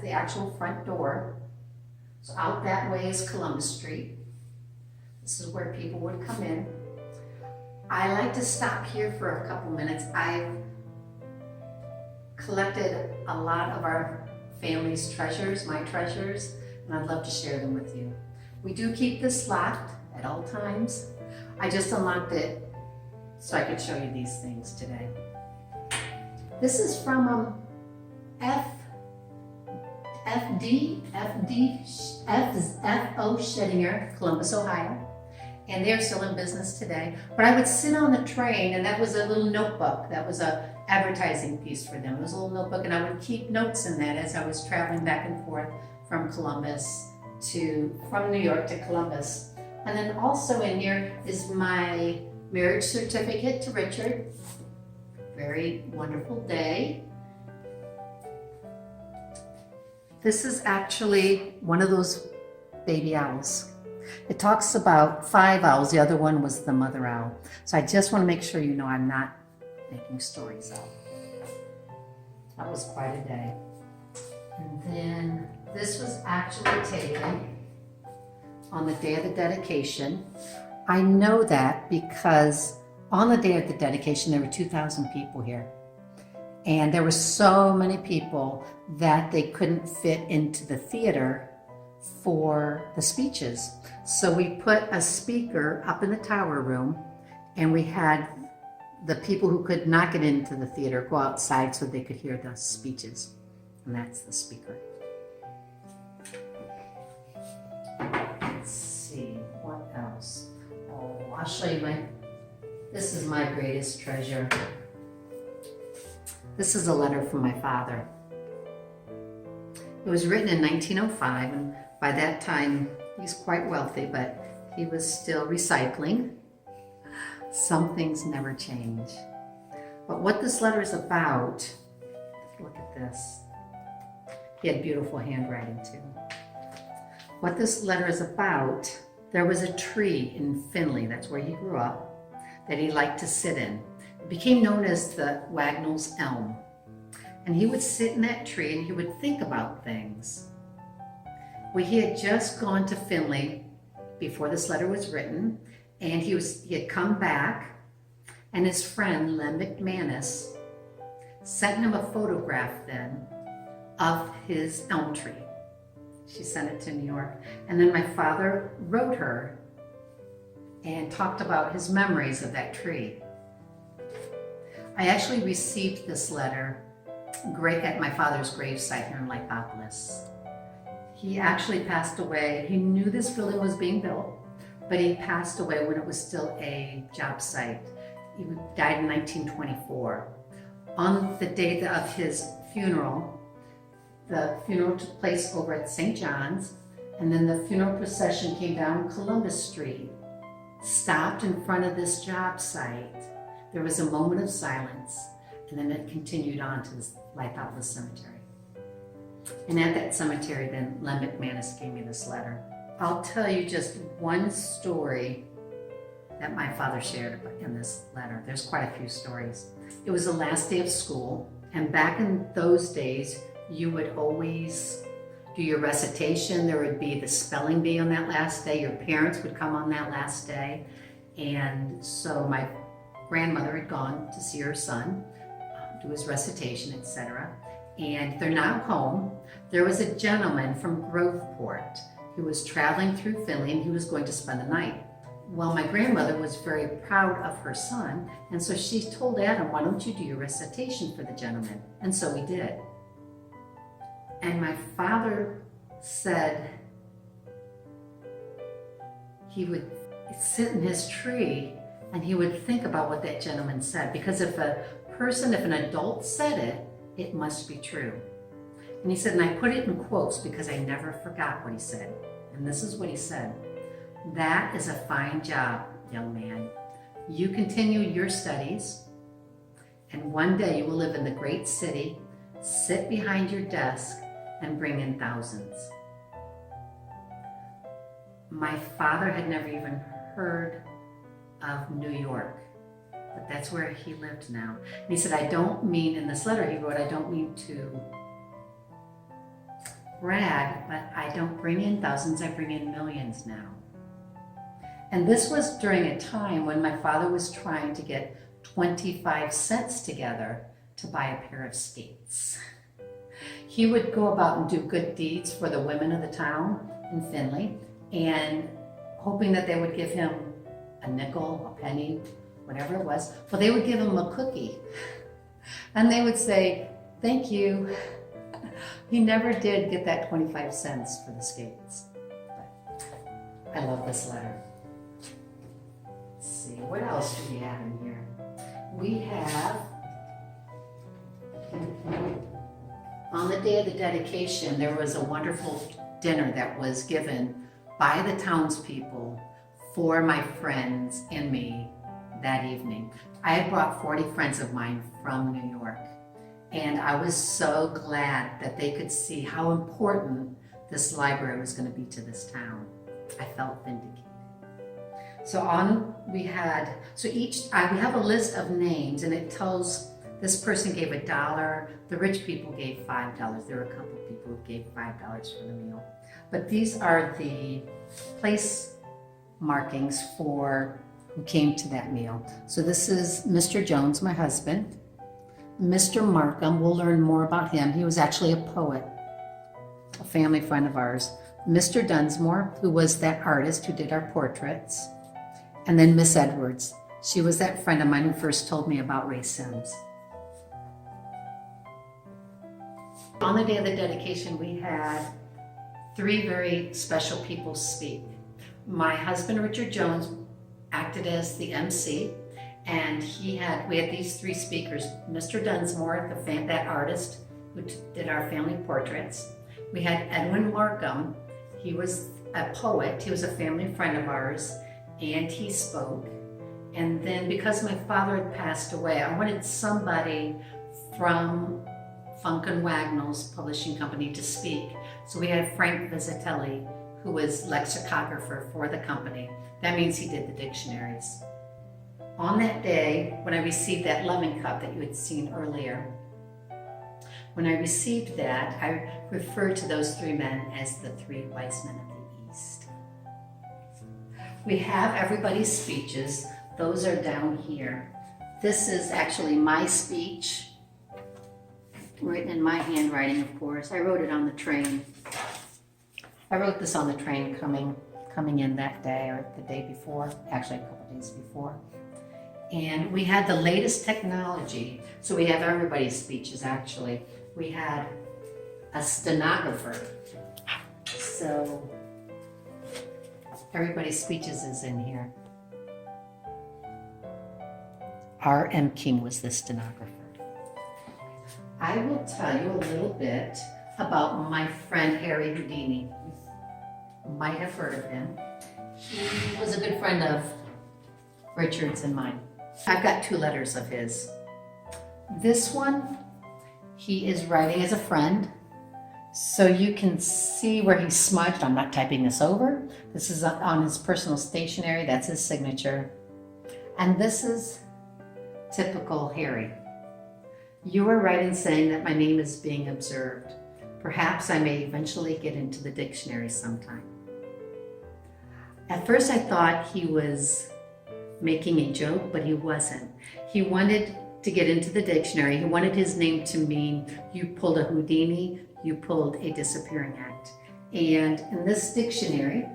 the actual front door. So out that way is Columbus Street. This is where people would come in. I like to stop here for a couple minutes. I've collected a lot of our family's treasures, my treasures, and I'd love to share them with you. We do keep this locked at all times. I just unlocked it so I could show you these things today. This is from F.O. Schettinger, Columbus, Ohio. And they're still in business today. But I would sit on the train, and that was a little notebook. That was a advertising piece for them. It was a little notebook, and I would keep notes in that as I was traveling back and forth from New York to Columbus. And then also in here is my marriage certificate to Richard. Very wonderful day. This is actually one of those baby owls. It talks about 5 owls. The other one was the mother owl. So I just want to make sure you know I'm not making stories up. That was quite a day. And then this was actually taken on the day of the dedication. I know that because on the day of the dedication, there were 2,000 people here. And there were so many people that they couldn't fit into the theater for the speeches. So we put a speaker up in the tower room, and we had the people who could not get into the theater go outside so they could hear the speeches. And that's the speaker. Let's see, what else? Oh, I'll show you this is my greatest treasure. This is a letter from my father. It was written in 1905, and by that time, he's quite wealthy, but he was still recycling. Some things never change. But what this letter is about, look at this. He had beautiful handwriting too. What this letter is about, there was a tree in Finley, that's where he grew up, that he liked to sit in. It became known as the Wagnall's Elm. And he would sit in that tree and he would think about things. Well, he had just gone to Finley before this letter was written, and he had come back, and his friend, Lem McManus, sent him a photograph then of his elm tree. She sent it to New York. And then my father wrote her and talked about his memories of that tree. I actually received this letter at my father's gravesite here in Lithopolis. He actually passed away. He knew this building was being built, but he passed away when it was still a job site. He died in 1924. On the day of his funeral, the funeral took place over at St. John's, and then the funeral procession came down Columbus Street, stopped in front of this job site. There was a moment of silence, and then it continued on to the Lithopolis Cemetery. And at that cemetery, then, Lem McManus gave me this letter. I'll tell you just one story that my father shared in this letter. There's quite a few stories. It was the last day of school, and back in those days, you would always do your recitation. There would be the spelling bee on that last day. Your parents would come on that last day. And so my grandmother had gone to see her son, do his recitation, etc. And they're now home. There was a gentleman from Groveport who was traveling through Finley, and he was going to spend the night. Well, my grandmother was very proud of her son, and so she told Adam, why don't you do your recitation for the gentleman? And so we did. And my father said he would sit in his tree and he would think about what that gentleman said, because if an adult said it, it must be true. And he said, and I put it in quotes because I never forgot what he said. And this is what he said: "That is a fine job, young man. You continue your studies, and one day you will live in the great city, sit behind your desk, and bring in thousands." My father had never even heard of New York, but that's where he lived now. And he said, I don't mean, in this letter he wrote, I don't mean to brag, but I don't bring in thousands, I bring in millions now. And this was during a time when my father was trying to get 25 cents together to buy a pair of skates. He would go about and do good deeds for the women of the town in Findlay, and hoping that they would give him a nickel, a penny, whatever it was. Well, they would give him a cookie, and they would say, "Thank you." He never did get that 25 cents for the skates. But I love this letter. Let's see, what else do we have in here? We have, on the day of the dedication, there was a wonderful dinner that was given by the townspeople for my friends and me that evening. I had brought 40 friends of mine from New York, and I was so glad that they could see how important this library was going to be to this town. I felt vindicated. We have a list of names, and it tells this person gave $1. The rich people gave $5. There were a couple of people who gave $5 for the meal. But these are the place markings for who came to that meal. So this is Mr. Jones, my husband. Mr. Markham, we'll learn more about him. He was actually a poet, a family friend of ours. Mr. Dunsmore, who was that artist who did our portraits. And then Miss Edwards. She was that friend of mine who first told me about Ray Sims. On the day of the dedication, we had 3 very special people speak. My husband, Richard Jones, acted as the MC, and we had these 3 speakers. Mr. Dunsmore, that artist who did our family portraits. We had Edwin Markham. He was a poet. He was a family friend of ours, and he spoke. And then because my father had passed away, I wanted somebody from Funk and Wagnall's publishing company to speak. So we had Frank Visitelli, who was lexicographer for the company. That means he did the dictionaries. On that day, when I received that lemon cup that you had seen earlier, when I received that, I referred to those 3 men as the 3 wise men of the East. We have everybody's speeches. Those are down here. This is actually my speech, written in my handwriting, of course. I wrote it on the train. I wrote this on the train coming in that day, or the day before, actually a couple days before. And we had the latest technology. So we have everybody's speeches, actually. We had a stenographer. So everybody's speeches is in here. R.M. King was the stenographer. I will tell you a little bit about my friend Harry Houdini. You might have heard of him. He was a good friend of Richard's and mine. I've got 2 letters of his. This one, he is writing as a friend, so you can see where he's smudged. I'm not typing this over. This is on his personal stationery. That's his signature. And this is typical Harry. You are right in saying that my name is being observed. Perhaps I may eventually get into the dictionary sometime. At first I thought he was making a joke, but he wasn't. He wanted to get into the dictionary. He wanted his name to mean you pulled a Houdini, you pulled a disappearing act. And in this dictionary,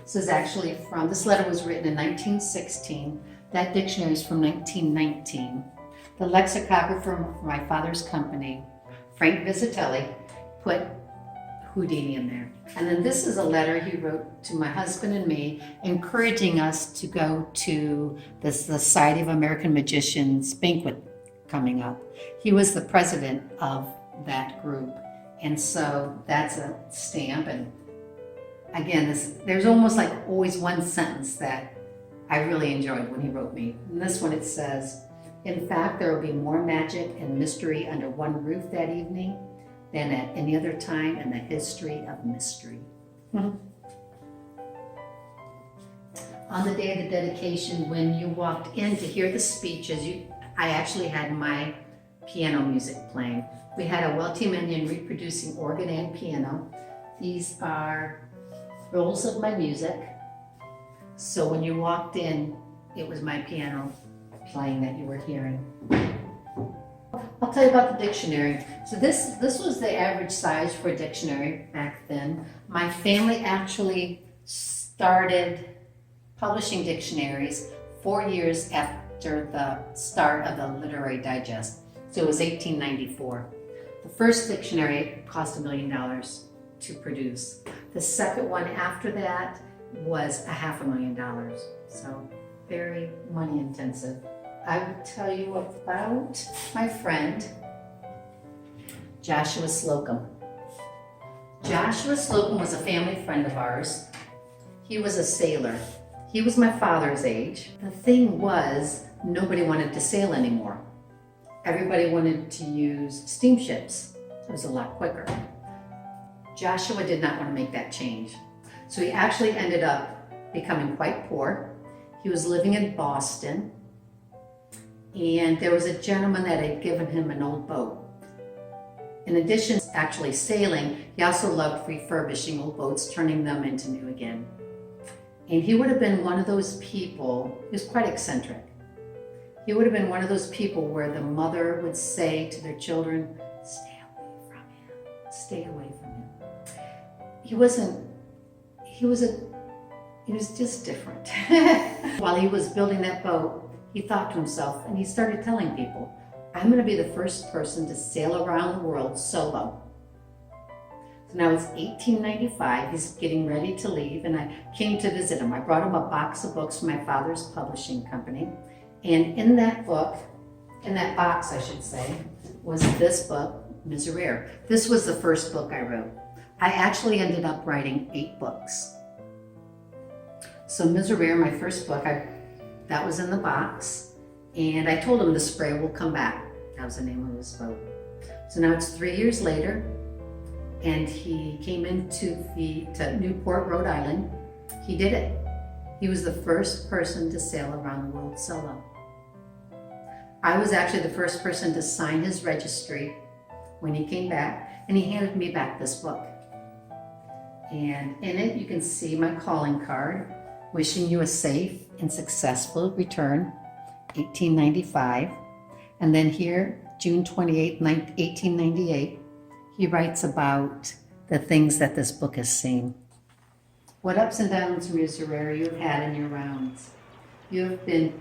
this is actually this letter was written in 1916. That dictionary is from 1919. The lexicographer from my father's company, Frank Visitelli, put Houdini in there. And then this is a letter he wrote to my husband and me, encouraging us to go to the Society of American Magicians banquet coming up. He was the president of that group. And so that's a stamp. And again, there's almost like always one sentence that I really enjoyed when he wrote me. In this one it says, "In fact, there will be more magic and mystery under one roof that evening than at any other time in the history of mystery." On the day of the dedication, when you walked in to hear the speeches, I actually had my piano music playing. We had a Weltmannian reproducing organ and piano. These are rolls of my music. So when you walked in, it was my piano playing that you were hearing. I'll tell you about the dictionary. So this was the average size for a dictionary back then. My family actually started publishing dictionaries 4 years after the start of the Literary Digest. So it was 1894. The first dictionary cost $1 million to produce. The second one after that was $500,000. So very money intensive. I will tell you about my friend, Joshua Slocum. Joshua Slocum was a family friend of ours. He was a sailor. He was my father's age. The thing was, nobody wanted to sail anymore. Everybody wanted to use steamships. It was a lot quicker. Joshua did not want to make that change. So he actually ended up becoming quite poor. He was living in Boston, and there was a gentleman that had given him an old boat. In addition to actually sailing, he also loved refurbishing old boats, turning them into new again. And he would have been one of those people, he was quite eccentric. He would have been one of those people where the mother would say to their children, stay away from him, stay away from him. He was just different. While he was building that boat, he thought to himself, and he started telling people, I'm going to be the first person to sail around the world solo. So now it's 1895, he's getting ready to leave, and I came to visit him. I brought him a box of books from my father's publishing company, and in that box, I should say, was this book, Miserere. This was the first book I wrote. I actually ended up writing 8 books. So Miserere, my first book, that was in the box, and I told him the spray will come back. That was the name of his boat. So now it's 3 years later, and he came into to Newport, Rhode Island. He did it. He was the first person to sail around the world solo. I was actually the first person to sign his registry when he came back, and he handed me back this book. And in it, you can see my calling card, wishing you a safe and successful return, 1895. And then here, June 28, 1898, he writes about the things that this book has seen. What ups and downs, Miserere, you have had in your rounds. You have been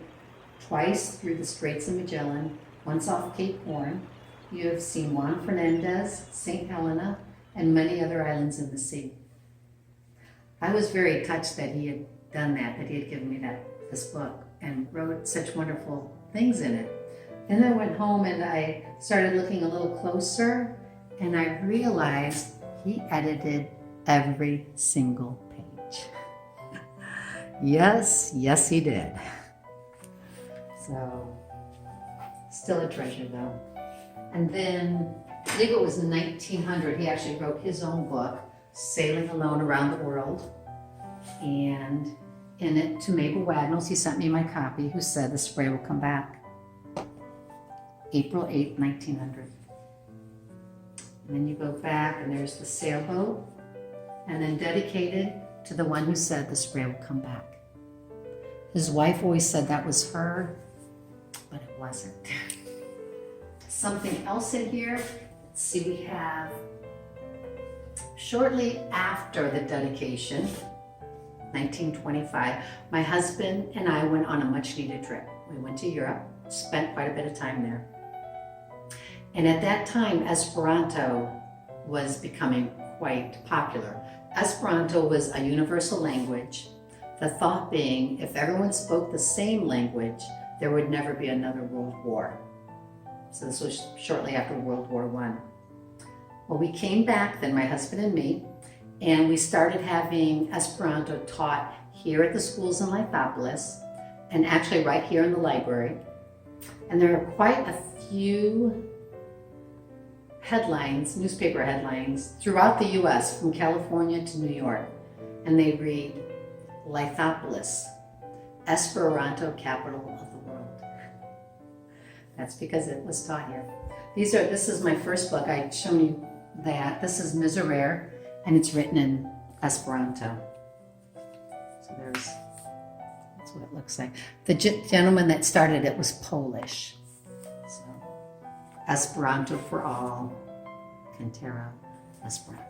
twice through the Straits of Magellan, once off Cape Horn. You have seen Juan Fernandez, St. Helena, and many other islands in the sea. I was very touched that he had done that he had given me this book and wrote such wonderful things in it. Then I went home and I started looking a little closer, and I realized he edited every single page. Yes, he did. So, still a treasure though. And then, I believe it was in 1900, he actually wrote his own book, Sailing Alone Around the World. And in it, to Mabel Wagnalls, he sent me my copy, who said the spray will come back. April 8, 1900. And then you go back, and there's the sailboat, and then dedicated to the one who said the spray will come back. His wife always said that was her, but it wasn't. Something else in here, let's see, we have shortly after the dedication, 1925, my husband and I went on a much needed trip. We went to Europe, spent quite a bit of time there. And at that time, Esperanto was becoming quite popular. Esperanto was a universal language. The thought being, if everyone spoke the same language, there would never be another world war. So this was shortly after World War I. Well, we came back then, my husband and me, and we started having Esperanto taught here at the schools in Lithopolis, and actually right here in the library. And there are quite a few headlines, newspaper headlines, throughout the US, from California to New York. And they read, Lithopolis, Esperanto capital of the world. That's because it was taught here. This is my first book. I've shown you that. This is Miserere, and it's written in Esperanto. So that's what it looks like. The gentleman that started it was Polish. So, Esperanto for all, Cantera Esperanto.